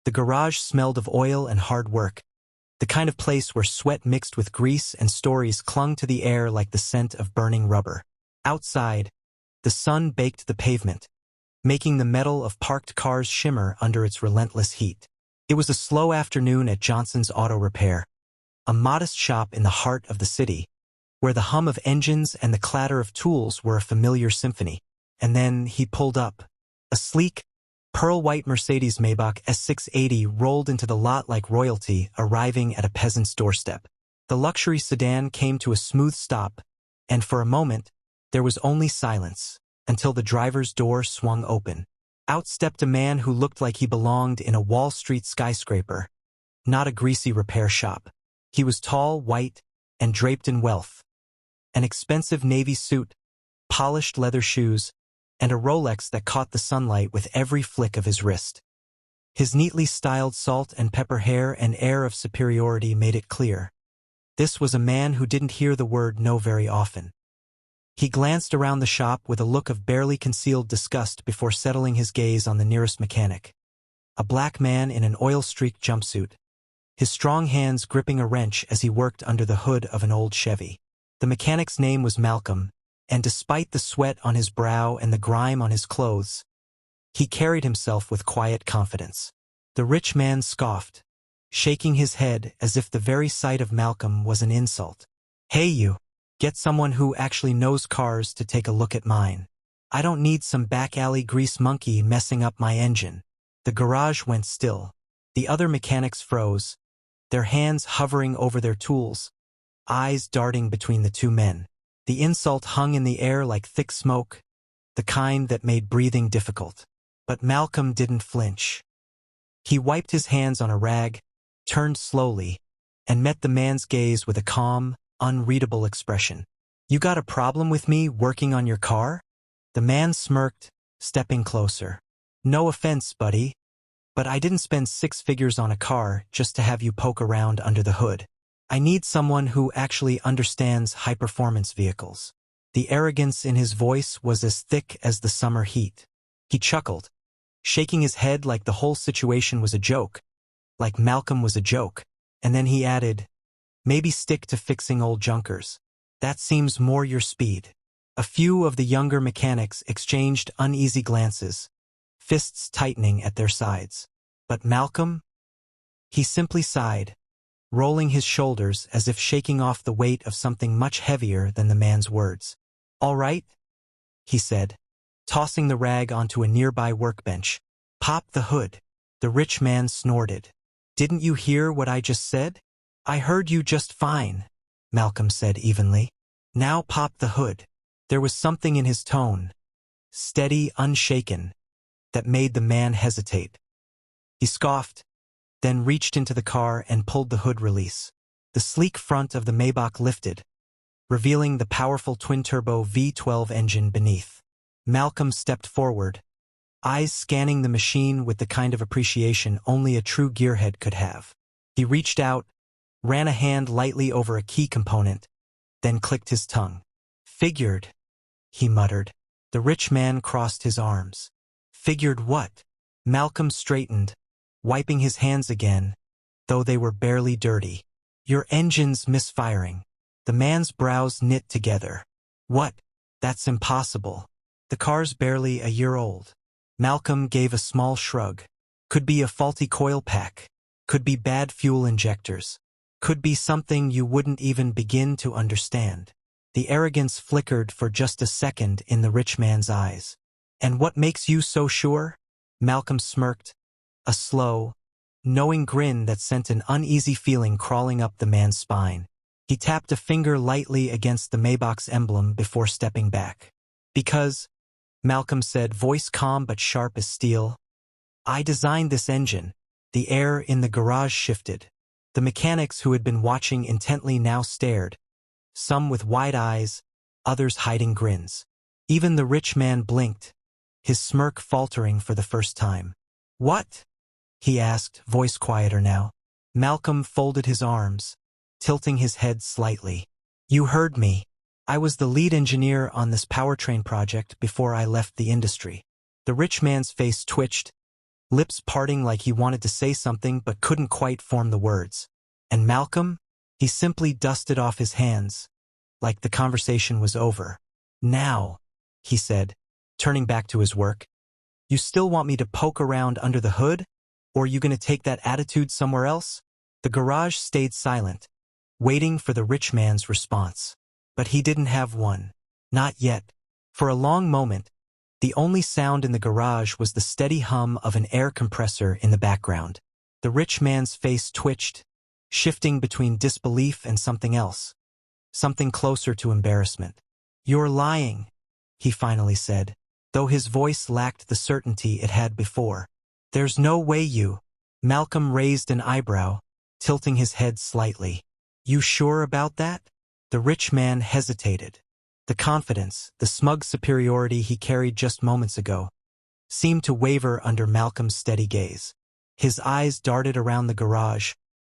The garage smelled of oil and hard work, the kind of place where sweat mixed with grease and stories clung to the air like the scent of burning rubber. Outside, the sun baked the pavement, making the metal of parked cars shimmer under its relentless heat. It was a slow afternoon at Johnson's Auto Repair, a modest shop in the heart of the city, where the hum of engines and the clatter of tools were a familiar symphony. And then he pulled up. A sleek, pearl-white Mercedes-Maybach S680 rolled into the lot like royalty, arriving at a peasant's doorstep. The luxury sedan came to a smooth stop, and for a moment, there was only silence, until the driver's door swung open. Out stepped a man who looked like he belonged in a Wall Street skyscraper, not a greasy repair shop. He was tall, white, and draped in wealth. An expensive navy suit, polished leather shoes, and a Rolex that caught the sunlight with every flick of his wrist. His neatly styled salt and pepper hair and air of superiority made it clear. This was a man who didn't hear the word no very often. He glanced around the shop with a look of barely concealed disgust before settling his gaze on the nearest mechanic. A black man in an oil-streaked jumpsuit, his strong hands gripping a wrench as he worked under the hood of an old Chevy. The mechanic's name was Malcolm, and despite the sweat on his brow and the grime on his clothes, he carried himself with quiet confidence. The rich man scoffed, shaking his head as if the very sight of Malcolm was an insult. "Hey you, get someone who actually knows cars to take a look at mine. I don't need some back-alley grease monkey messing up my engine." The garage went still. The other mechanics froze, their hands hovering over their tools, eyes darting between the two men. The insult hung in the air like thick smoke, the kind that made breathing difficult. But Malcolm didn't flinch. He wiped his hands on a rag, turned slowly, and met the man's gaze with a calm, unreadable expression. "You got a problem with me working on your car?" The man smirked, stepping closer. "No offense, buddy, but I didn't spend 6 figures on a car just to have you poke around under the hood. I need someone who actually understands high-performance vehicles." The arrogance in his voice was as thick as the summer heat. He chuckled, shaking his head like the whole situation was a joke, like Malcolm was a joke, and then he added, "Maybe stick to fixing old junkers. That seems more your speed." A few of the younger mechanics exchanged uneasy glances, fists tightening at their sides. But Malcolm? He simply sighed, rolling his shoulders as if shaking off the weight of something much heavier than the man's words. "All right," he said, tossing the rag onto a nearby workbench. "Pop the hood." The rich man snorted. "Didn't you hear what I just said?" "I heard you just fine," Malcolm said evenly. "Now pop the hood." There was something in his tone, steady, unshaken, that made the man hesitate. He scoffed, then reached into the car and pulled the hood release. The sleek front of the Maybach lifted, revealing the powerful twin-turbo V12 engine beneath. Malcolm stepped forward, eyes scanning the machine with the kind of appreciation only a true gearhead could have. He reached out, ran a hand lightly over a key component, then clicked his tongue. "Figured," he muttered. The rich man crossed his arms. "Figured what?" Malcolm straightened, wiping his hands again, though they were barely dirty. "Your engine's misfiring." The man's brows knit together. "What? That's impossible. The car's barely a year old." Malcolm gave a small shrug. "Could be a faulty coil pack. Could be bad fuel injectors. Could be something you wouldn't even begin to understand." The arrogance flickered for just a second in the rich man's eyes. "And what makes you so sure?" Malcolm smirked, a slow, knowing grin that sent an uneasy feeling crawling up the man's spine. He tapped a finger lightly against the Maybach's emblem before stepping back. "Because," Malcolm said, voice calm but sharp as steel, "I designed this engine." The air in the garage shifted. The mechanics who had been watching intently now stared, some with wide eyes, others hiding grins. Even the rich man blinked, his smirk faltering for the first time. "What?" he asked, voice quieter now. Malcolm folded his arms, tilting his head slightly. "You heard me. I was the lead engineer on this powertrain project before I left the industry." The rich man's face twitched, lips parting like he wanted to say something but couldn't quite form the words. And Malcolm? He simply dusted off his hands, like the conversation was over. Now, he said, turning back to his work, you still want me to poke around under the hood? Or are you going to take that attitude somewhere else? The garage stayed silent, waiting for the rich man's response. But he didn't have one. Not yet. For a long moment, the only sound in the garage was the steady hum of an air compressor in the background. The rich man's face twitched, shifting between disbelief and something else. Something closer to embarrassment. You're lying, he finally said, though his voice lacked the certainty it had before. There's no way you. Malcolm raised an eyebrow, tilting his head slightly. You sure about that? The rich man hesitated. The confidence, the smug superiority he carried just moments ago, seemed to waver under Malcolm's steady gaze. His eyes darted around the garage,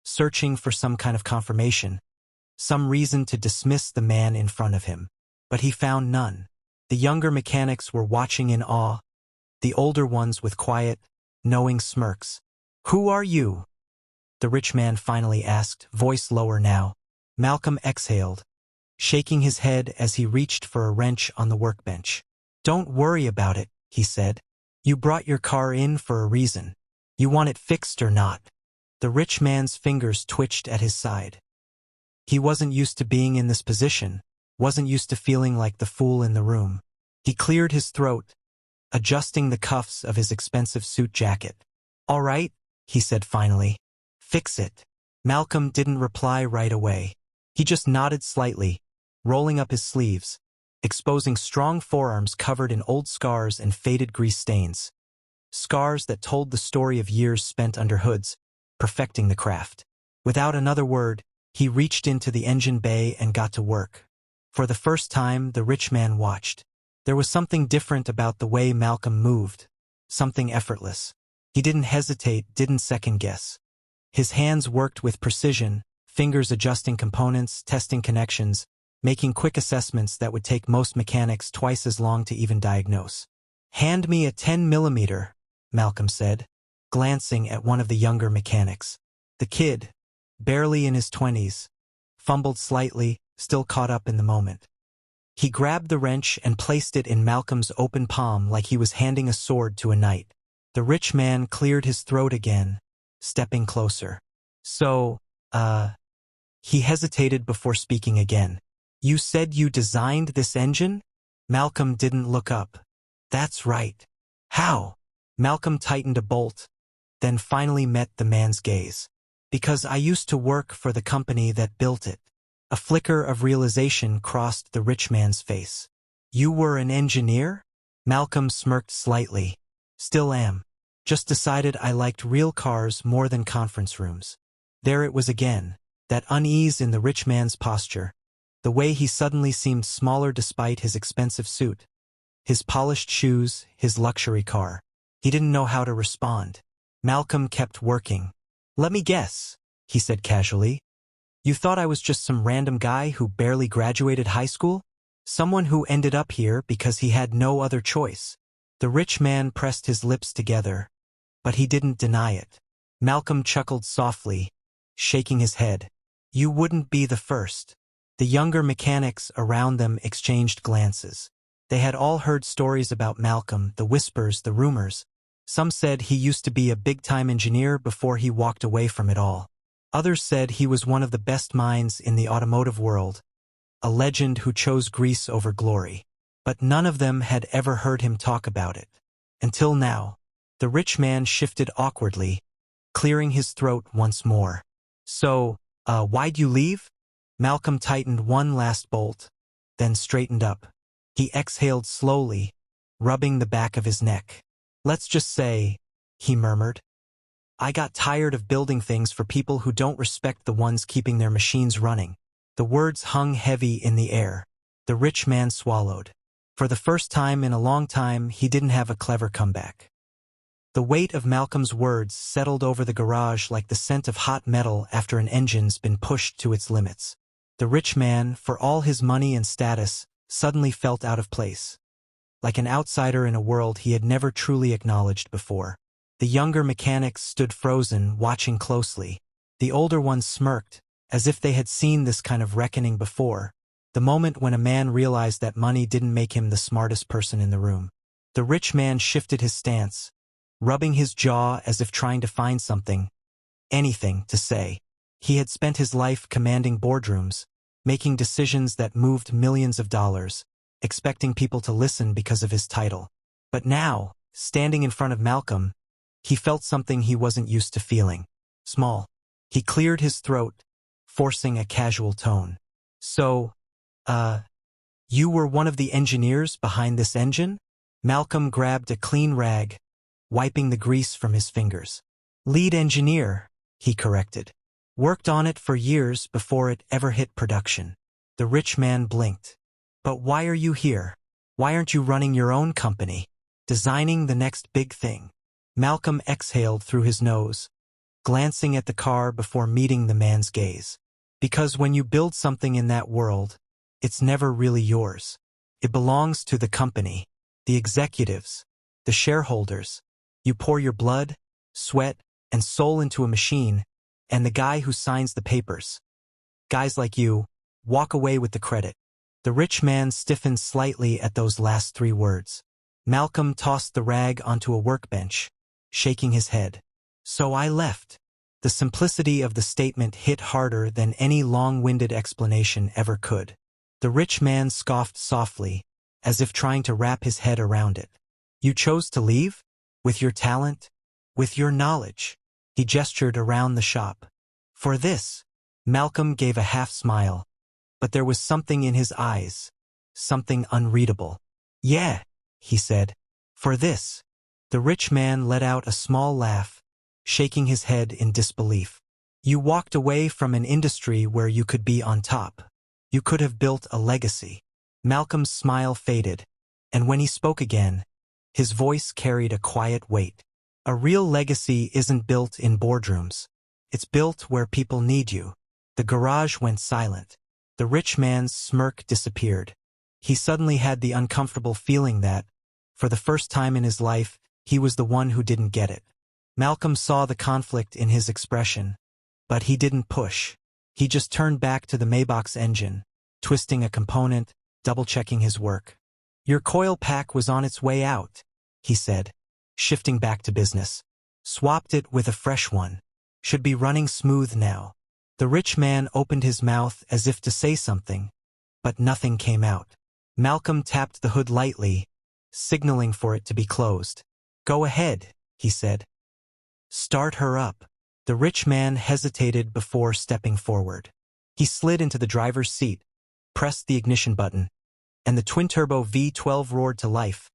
searching for some kind of confirmation, some reason to dismiss the man in front of him. But he found none. The younger mechanics were watching in awe, the older ones with quiet, knowing smirks. Who are you? The rich man finally asked, voice lower now. Malcolm exhaled, shaking his head as he reached for a wrench on the workbench. Don't worry about it, he said. You brought your car in for a reason. You want it fixed or not? The rich man's fingers twitched at his side. He wasn't used to being in this position, wasn't used to feeling like the fool in the room. He cleared his throat, adjusting the cuffs of his expensive suit jacket. All right, he said finally. Fix it. Malcolm didn't reply right away. He just nodded slightly, rolling up his sleeves, exposing strong forearms covered in old scars and faded grease stains. Scars that told the story of years spent under hoods, perfecting the craft. Without another word, he reached into the engine bay and got to work. For the first time, the rich man watched. There was something different about the way Malcolm moved, something effortless. He didn't hesitate, didn't second-guess. His hands worked with precision, fingers adjusting components, testing connections, making quick assessments that would take most mechanics twice as long to even diagnose. Hand me a 10mm, Malcolm said, glancing at one of the younger mechanics. The kid, barely in his 20s, fumbled slightly, still caught up in the moment. He grabbed the wrench and placed it in Malcolm's open palm like he was handing a sword to a knight. The rich man cleared his throat again, stepping closer. So, he hesitated before speaking again. You said you designed this engine? Malcolm didn't look up. That's right. How? Malcolm tightened a bolt, then finally met the man's gaze. Because I used to work for the company that built it. A flicker of realization crossed the rich man's face. You were an engineer? Malcolm smirked slightly. Still am. Just decided I liked real cars more than conference rooms. There it was again, that unease in the rich man's posture, the way he suddenly seemed smaller despite his expensive suit, his polished shoes, his luxury car. He didn't know how to respond. Malcolm kept working. Let me guess, he said casually. You thought I was just some random guy who barely graduated high school? Someone who ended up here because he had no other choice. The rich man pressed his lips together, but he didn't deny it. Malcolm chuckled softly, shaking his head. You wouldn't be the first. The younger mechanics around them exchanged glances. They had all heard stories about Malcolm, the whispers, the rumors. Some said he used to be a big-time engineer before he walked away from it all. Others said he was one of the best minds in the automotive world, a legend who chose grease over glory. But none of them had ever heard him talk about it. Until now. The rich man shifted awkwardly, clearing his throat once more. So, why'd you leave? Malcolm tightened one last bolt, then straightened up. He exhaled slowly, rubbing the back of his neck. Let's just say, he murmured, I got tired of building things for people who don't respect the ones keeping their machines running. The words hung heavy in the air. The rich man swallowed. For the first time in a long time, he didn't have a clever comeback. The weight of Malcolm's words settled over the garage like the scent of hot metal after an engine's been pushed to its limits. The rich man, for all his money and status, suddenly felt out of place, like an outsider in a world he had never truly acknowledged before. The younger mechanics stood frozen, watching closely. The older ones smirked, as if they had seen this kind of reckoning before, the moment when a man realized that money didn't make him the smartest person in the room. The rich man shifted his stance, rubbing his jaw as if trying to find something, anything, to say. He had spent his life commanding boardrooms, making decisions that moved millions of dollars, expecting people to listen because of his title. But now, standing in front of Malcolm, he felt something he wasn't used to feeling. Small. He cleared his throat, forcing a casual tone. So, you were one of the engineers behind this engine? Malcolm grabbed a clean rag, wiping the grease from his fingers. Lead engineer, he corrected. Worked on it for years before it ever hit production. The rich man blinked. But why are you here? Why aren't you running your own company? Designing the next big thing? Malcolm exhaled through his nose, glancing at the car before meeting the man's gaze. Because when you build something in that world, it's never really yours. It belongs to the company, the executives, the shareholders. You pour your blood, sweat, and soul into a machine, and the guy who signs the papers, guys like you, walk away with the credit. The rich man stiffened slightly at those last three words. Malcolm tossed the rag onto a workbench, shaking his head. So I left. The simplicity of the statement hit harder than any long-winded explanation ever could. The rich man scoffed softly, as if trying to wrap his head around it. You chose to leave? With your talent? With your knowledge? He gestured around the shop. For this? Malcolm gave a half-smile, but there was something in his eyes, something unreadable. Yeah, he said. For this. The rich man let out a small laugh, shaking his head in disbelief. You walked away from an industry where you could be on top. You could have built a legacy. Malcolm's smile faded, and when he spoke again, his voice carried a quiet weight. A real legacy isn't built in boardrooms. It's built where people need you. The garage went silent. The rich man's smirk disappeared. He suddenly had the uncomfortable feeling that, for the first time in his life, he was the one who didn't get it. Malcolm saw the conflict in his expression, but he didn't push. He just turned back to the Maybach's engine, twisting a component, double-checking his work. Your coil pack was on its way out, he said, shifting back to business. Swapped it with a fresh one. Should be running smooth now. The rich man opened his mouth as if to say something, but nothing came out. Malcolm tapped the hood lightly, signaling for it to be closed. Go ahead, he said. Start her up. The rich man hesitated before stepping forward. He slid into the driver's seat, pressed the ignition button, and the twin-turbo V12 roared to life.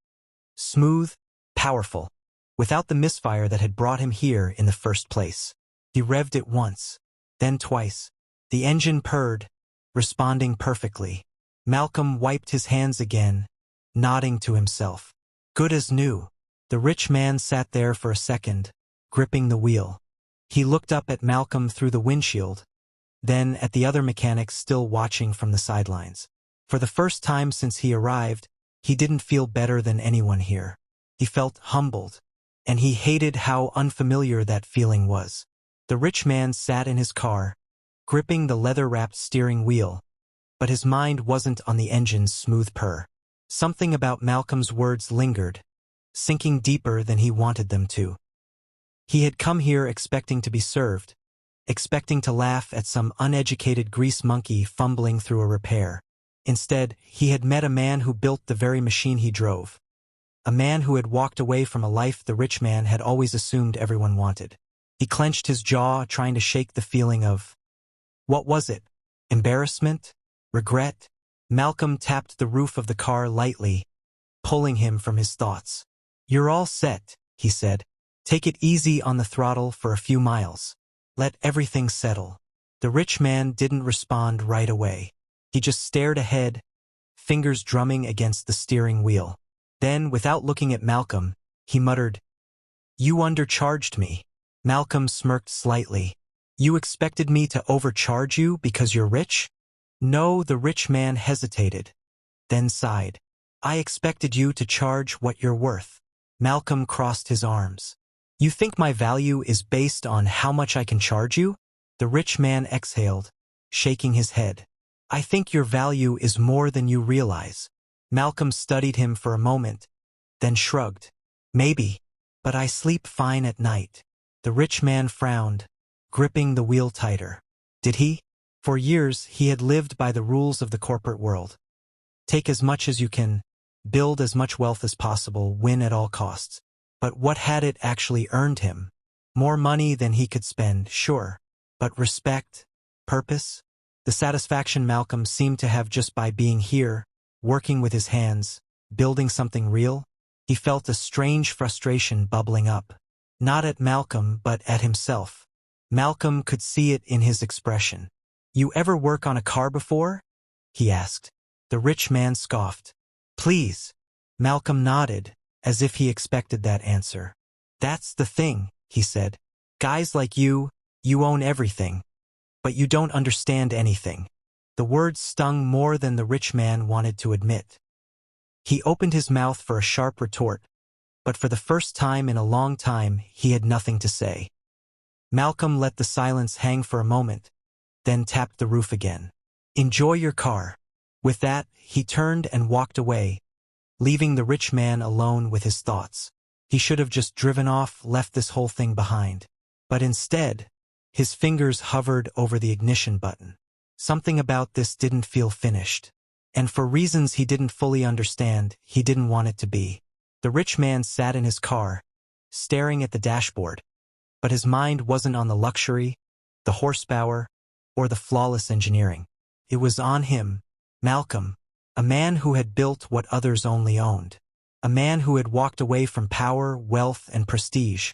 Smooth, powerful, without the misfire that had brought him here in the first place. He revved it once, then twice. The engine purred, responding perfectly. Malcolm wiped his hands again, nodding to himself. Good as new. The rich man sat there for a second, gripping the wheel. He looked up at Malcolm through the windshield, then at the other mechanics still watching from the sidelines. For the first time since he arrived, he didn't feel better than anyone here. He felt humbled, and he hated how unfamiliar that feeling was. The rich man sat in his car, gripping the leather-wrapped steering wheel, but his mind wasn't on the engine's smooth purr. Something about Malcolm's words lingered, sinking deeper than he wanted them to. He had come here expecting to be served, expecting to laugh at some uneducated grease monkey fumbling through a repair. Instead, he had met a man who built the very machine he drove. A man who had walked away from a life the rich man had always assumed everyone wanted. He clenched his jaw, trying to shake the feeling of... What was it? Embarrassment? Regret? Malcolm tapped the roof of the car lightly, pulling him from his thoughts. You're all set, he said. Take it easy on the throttle for a few miles. Let everything settle. The rich man didn't respond right away. He just stared ahead, fingers drumming against the steering wheel. Then, without looking at Malcolm, he muttered, You undercharged me. Malcolm smirked slightly. You expected me to overcharge you because you're rich? No, the rich man hesitated, then sighed. I expected you to charge what you're worth. Malcolm crossed his arms. You think my value is based on how much I can charge you? The rich man exhaled, shaking his head. I think your value is more than you realize. Malcolm studied him for a moment, then shrugged. Maybe, but I sleep fine at night. The rich man frowned, gripping the wheel tighter. Did he? For years, he had lived by the rules of the corporate world. Take as much as you can, build as much wealth as possible, win at all costs. But what had it actually earned him? More money than he could spend, sure. But respect? Purpose? The satisfaction Malcolm seemed to have just by being here, working with his hands, building something real? He felt a strange frustration bubbling up. Not at Malcolm, but at himself. Malcolm could see it in his expression. You ever work on a car before? He asked. The rich man scoffed. Please. Malcolm nodded, as if he expected that answer. That's the thing, he said. Guys like you own everything. But you don't understand anything. The words stung more than the rich man wanted to admit. He opened his mouth for a sharp retort, but for the first time in a long time, he had nothing to say. Malcolm let the silence hang for a moment, then tapped the roof again. Enjoy your car. With that, he turned and walked away, leaving the rich man alone with his thoughts. He should have just driven off, left this whole thing behind. But instead, his fingers hovered over the ignition button. Something about this didn't feel finished. And for reasons he didn't fully understand, he didn't want it to be. The rich man sat in his car, staring at the dashboard. But his mind wasn't on the luxury, the horsepower, or the flawless engineering. It was on him, Malcolm, a man who had built what others only owned. A man who had walked away from power, wealth, and prestige.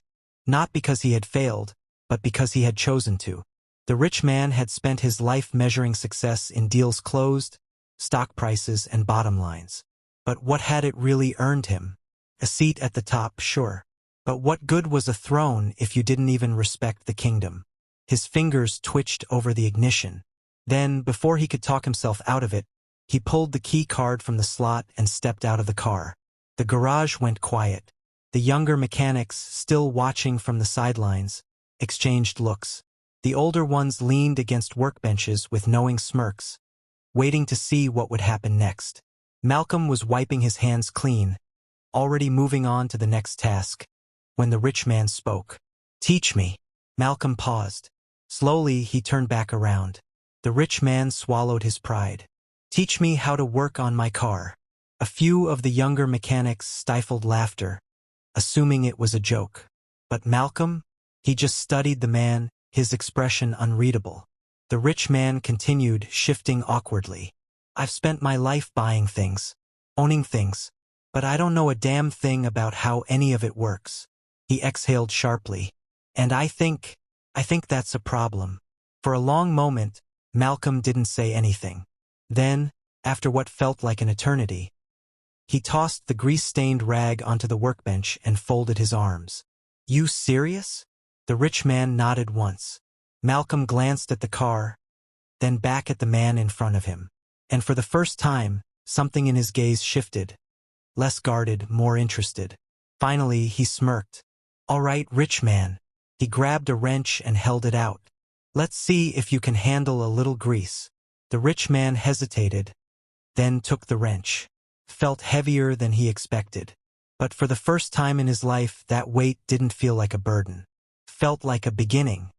Not because he had failed, but because he had chosen to. The rich man had spent his life measuring success in deals closed, stock prices, and bottom lines. But what had it really earned him? A seat at the top, sure. But what good was a throne if you didn't even respect the kingdom? His fingers twitched over the ignition. Then, before he could talk himself out of it, he pulled the key card from the slot and stepped out of the car. The garage went quiet. The younger mechanics, still watching from the sidelines, exchanged looks. The older ones leaned against workbenches with knowing smirks, waiting to see what would happen next. Malcolm was wiping his hands clean, already moving on to the next task, when the rich man spoke. Teach me. Malcolm paused. Slowly, he turned back around. The rich man swallowed his pride. Teach me how to work on my car. A few of the younger mechanics stifled laughter, assuming it was a joke. But Malcolm? He just studied the man, his expression unreadable. The rich man continued, shifting awkwardly. I've spent my life buying things, owning things, but I don't know a damn thing about how any of it works. He exhaled sharply. And I think that's a problem. For a long moment, Malcolm didn't say anything. Then, after what felt like an eternity, he tossed the grease-stained rag onto the workbench and folded his arms. You serious? The rich man nodded once. Malcolm glanced at the car, then back at the man in front of him. And for the first time, something in his gaze shifted. Less guarded, more interested. Finally, he smirked. All right, rich man. He grabbed a wrench and held it out. Let's see if you can handle a little grease. The rich man hesitated, then took the wrench. Felt heavier than he expected. But for the first time in his life, that weight didn't feel like a burden. Felt like a beginning.